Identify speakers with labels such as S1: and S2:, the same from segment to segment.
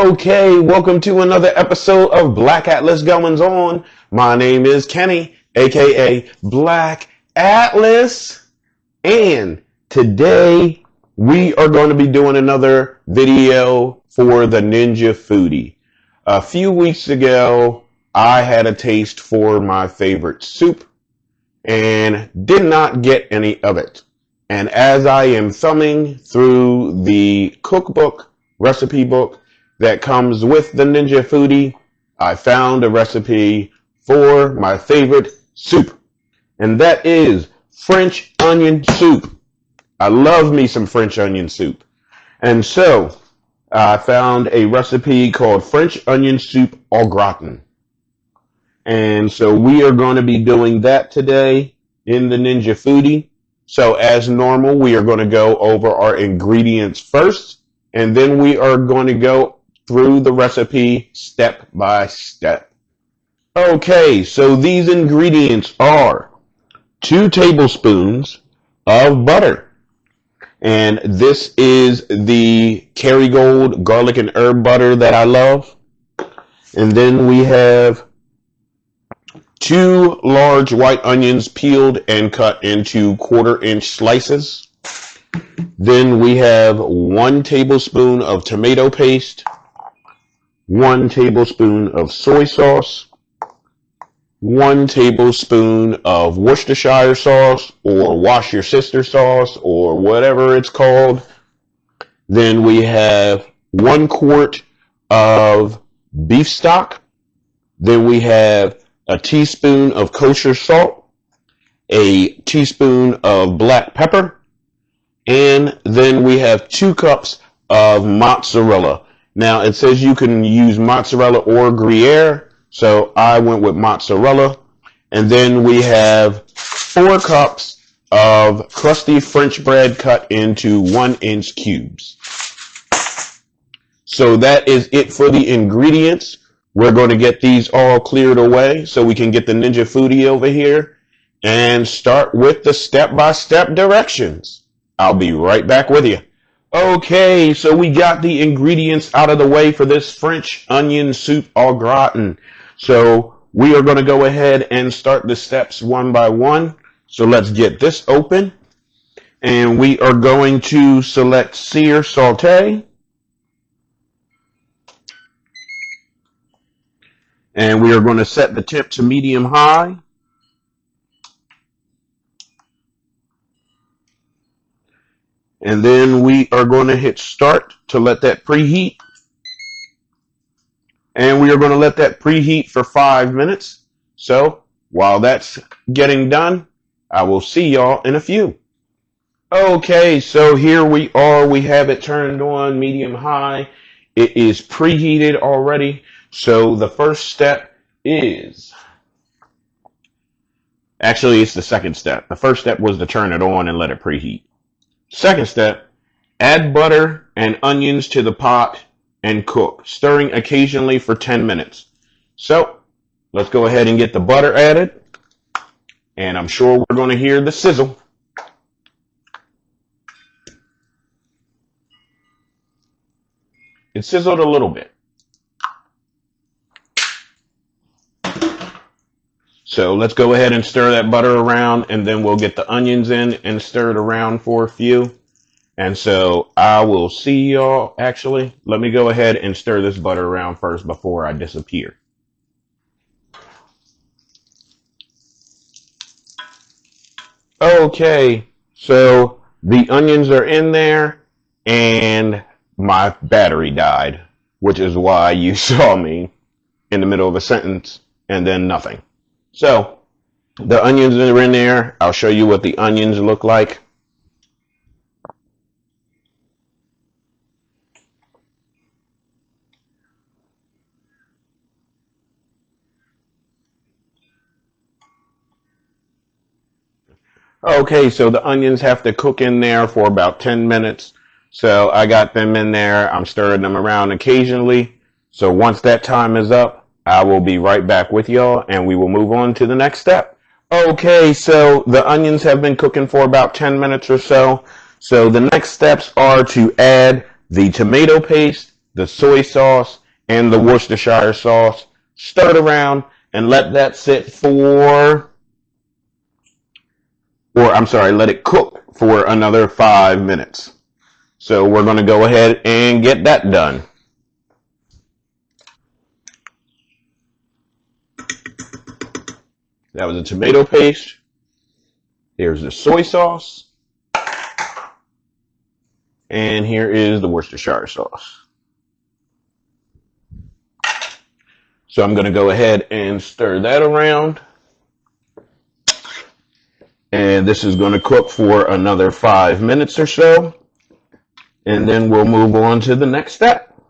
S1: Okay, welcome to another episode of Black Atlas Goings On. My name is Kenny, aka Black Atlas, and today we are going to be doing another video for the Ninja Foodi. A few weeks ago, I had a taste for my favorite soup and did not get any of it. And as I am thumbing through the cookbook, recipe book, that comes with the Ninja Foodi, I found a recipe for my favorite soup, and that is French onion soup. I love me some French onion soup. And so I found a recipe called French onion soup au gratin. And so we are going to be doing that today in the Ninja Foodi. So as normal, we are going to go over our ingredients first, and then we are going to go through the recipe step by step. Okay, so these ingredients are 2 tablespoons of butter. And this is the Kerrygold garlic and herb butter that I love. And then we have 2 large white onions peeled and cut into 1/4-inch slices. Then we have 1 tablespoon of tomato paste, 1 tablespoon of soy sauce, 1 tablespoon of Worcestershire sauce or wash your sister sauce or whatever it's called. Then we have 1 quart of beef stock. Then we have a teaspoon of kosher salt, a teaspoon of black pepper, and then we have 2 cups of mozzarella. Now, it says you can use mozzarella or Gruyere, so I went with mozzarella. And then we have 4 cups of crusty French bread cut into 1-inch cubes. So that is it for the ingredients. We're going to get these all cleared away so we can get the Ninja Foodi over here and start with the step-by-step directions. I'll be right back with you. Okay, so we got the ingredients out of the way for this French onion soup au gratin. So we are going to go ahead and start the steps one by one. So let's get this open. And we are going to select sear saute. And we are going to set the temp to medium high. And then we are going to hit start to let that preheat. And we are going to let that preheat for 5 minutes. So while that's getting done, I will see y'all in a few. Okay, so here we are. We have it turned on medium high. It is preheated already. So the first step is, actually it's the second step. The first step was to turn it on and let it preheat. Second step, add butter and onions to the pot and cook, stirring occasionally for 10 minutes. So let's go ahead and get the butter added, and I'm sure we're going to hear the sizzle. It sizzled a little bit. So let's go ahead and stir that butter around, and then we'll get the onions in and stir it around for a few. And so I will see y'all. Actually, let me go ahead and stir this butter around first before I disappear. Okay, so the onions are in there, and my battery died, which is why you saw me in the middle of a sentence and then nothing. So the onions are in there. I'll show you what the onions look like. Okay, so the onions have to cook in there for about 10 minutes. So I got them in there. I'm stirring them around occasionally. So once that time is up, I will be right back with y'all, and we will move on to the next step. Okay, so the onions have been cooking for about 10 minutes or so. So the next steps are to add the tomato paste the soy sauce, and the Worcestershire sauce. Stir it around and let that sit let it cook for another 5 minutes. So we're going to go ahead and get that done. That was the tomato paste. Here's the soy sauce. And here is the Worcestershire sauce. So I'm going to go ahead and stir that around. And this is going to cook for another 5 minutes or so. And then we'll move on to the next step.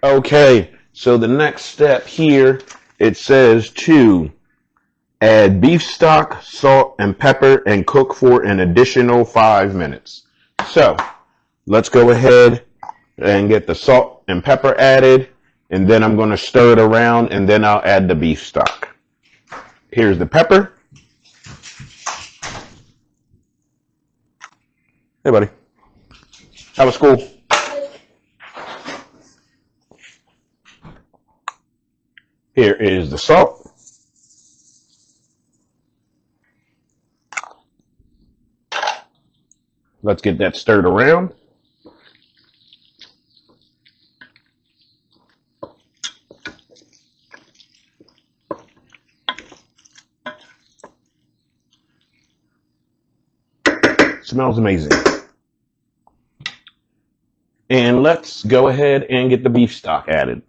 S1: Okay, so the next step here, it says to add beef stock, salt, and pepper and cook for an additional 5 minutes. So let's go ahead and get the salt and pepper added, and then I'm going to stir it around, and then I'll add the beef stock. Here's the pepper. Hey, buddy. How was school? Here is the salt. Let's get that stirred around. Smells amazing. And let's go ahead and get the beef stock added.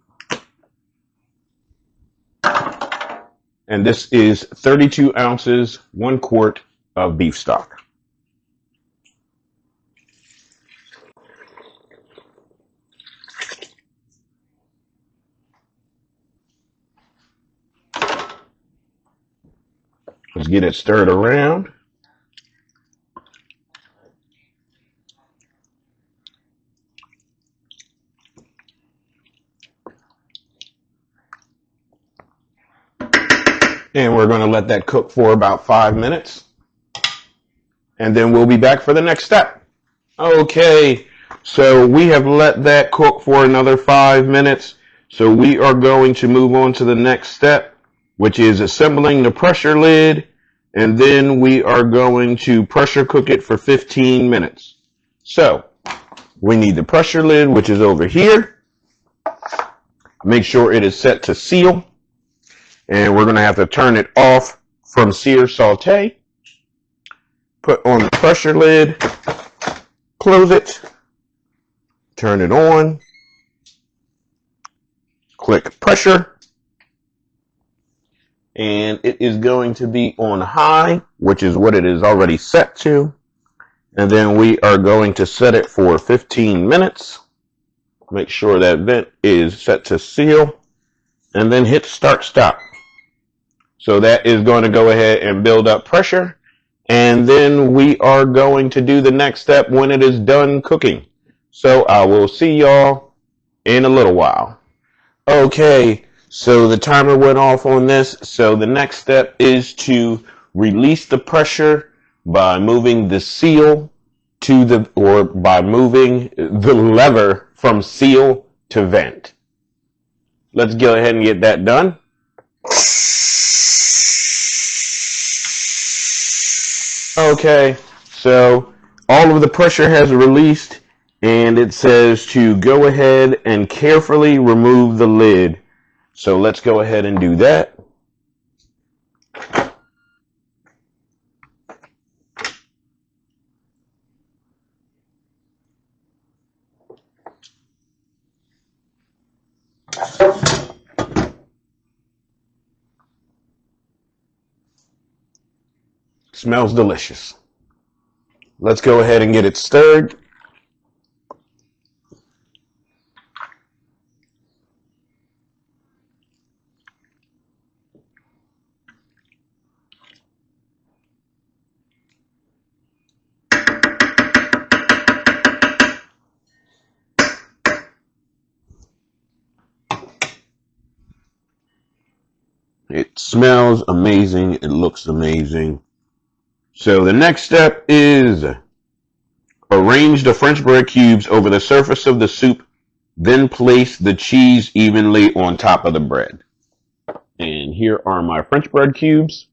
S1: And this is 32 ounces, 1 quart of beef stock. Let's get it stirred around. And we're going to let that cook for about 5 minutes. And then we'll be back for the next step. Okay, so we have let that cook for another 5 minutes. So we are going to move on to the next step, which is assembling the pressure lid. And then we are going to pressure cook it for 15 minutes. So we need the pressure lid, which is over here. Make sure it is set to seal. And we're going to have to turn it off from sear saute. Put on the pressure lid, close it, turn it on, click pressure, and it is going to be on high, which is what it is already set to. And then we are going to set it for 15 minutes. Make sure that vent is set to seal, and then hit start stop. So that is going to go ahead and build up pressure. And then we are going to do the next step when it is done cooking. So I will see y'all in a little while. Okay, so the timer went off on this. So the next step is to release the pressure by moving the seal by moving the lever from seal to vent. Let's go ahead and get that done. Okay, so all of the pressure has released, and it says to go ahead and carefully remove the lid. So let's go ahead and do that. Smells delicious. Let's go ahead and get it stirred. It smells amazing. It looks amazing. So the next step is arrange the French bread cubes over the surface of the soup Then place the cheese evenly on top of the bread. And here are my French bread cubes.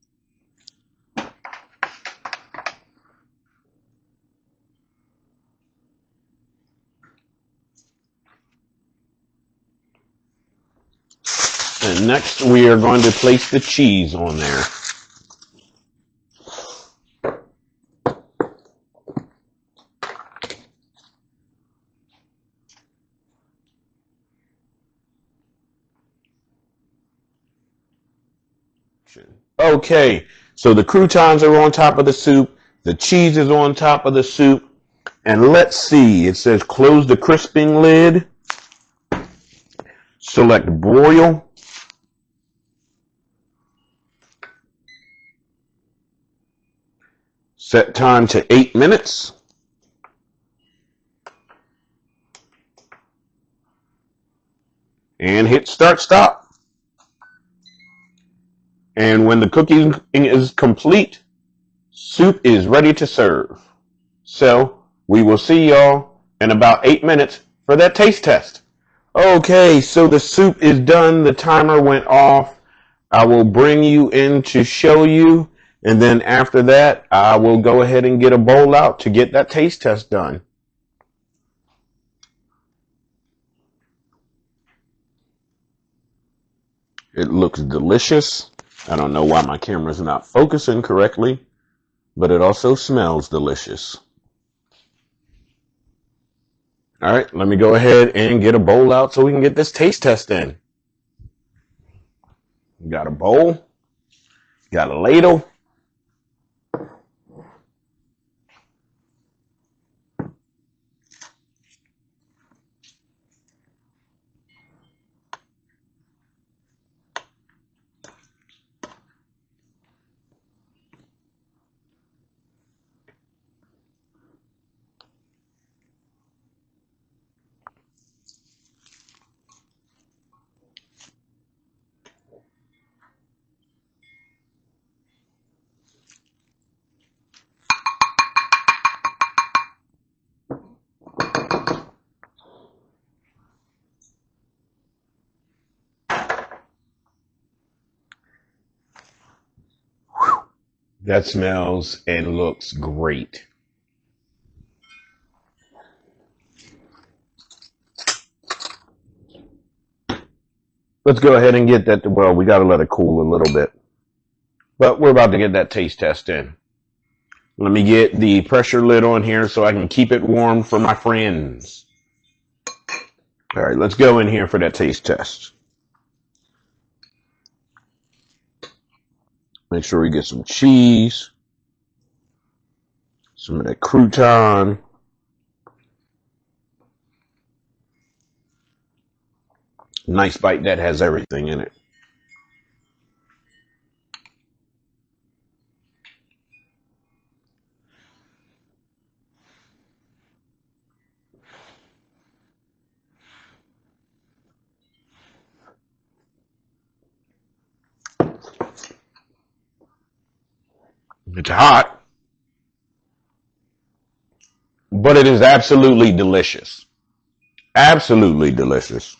S1: And next we are going to place the cheese on there. Okay, so the croutons are on top of the soup, the cheese is on top of the soup, and let's see, it says close the crisping lid, select broil, set time to 8 minutes, and hit start stop. And when the cooking is complete, soup is ready to serve. So we will see y'all in about 8 minutes for that taste test. Okay, so the soup is done. The timer went off. I will bring you in to show you. And then after that, I will go ahead and get a bowl out to get that taste test done. It looks delicious. I don't know why my camera's not focusing correctly, but it also smells delicious. All right, let me go ahead and get a bowl out so we can get this taste test in. Got a bowl, got a ladle. That smells and looks great. Let's go ahead and get that. Well, we got to let it cool a little bit. But we're about to get that taste test in. Let me get the pressure lid on here so I can keep it warm for my friends. All right, let's go in here for that taste test. Make sure we get some cheese, some of that crouton, nice bite that has everything in it. It's hot, but it is absolutely delicious. Absolutely delicious.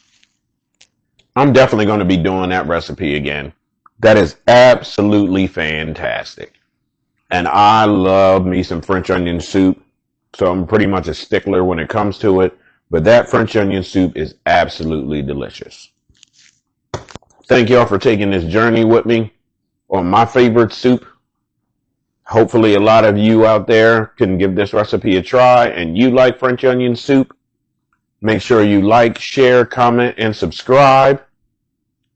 S1: I'm definitely going to be doing that recipe again. That is absolutely fantastic. And I love me some French onion soup, so I'm pretty much a stickler when it comes to it. But that French onion soup is absolutely delicious. Thank y'all for taking this journey with me on my favorite soup. Hopefully a lot of you out there can give this recipe a try and you like French onion soup. Make sure you like, share, comment, and subscribe.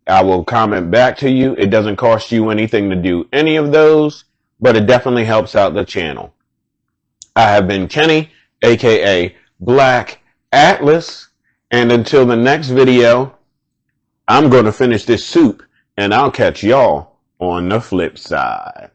S1: I will comment back to you. It doesn't cost you anything to do any of those, but it definitely helps out the channel. I have been Kenny, aka Black Atlas, and until the next video, I'm going to finish this soup and I'll catch y'all on the flip side.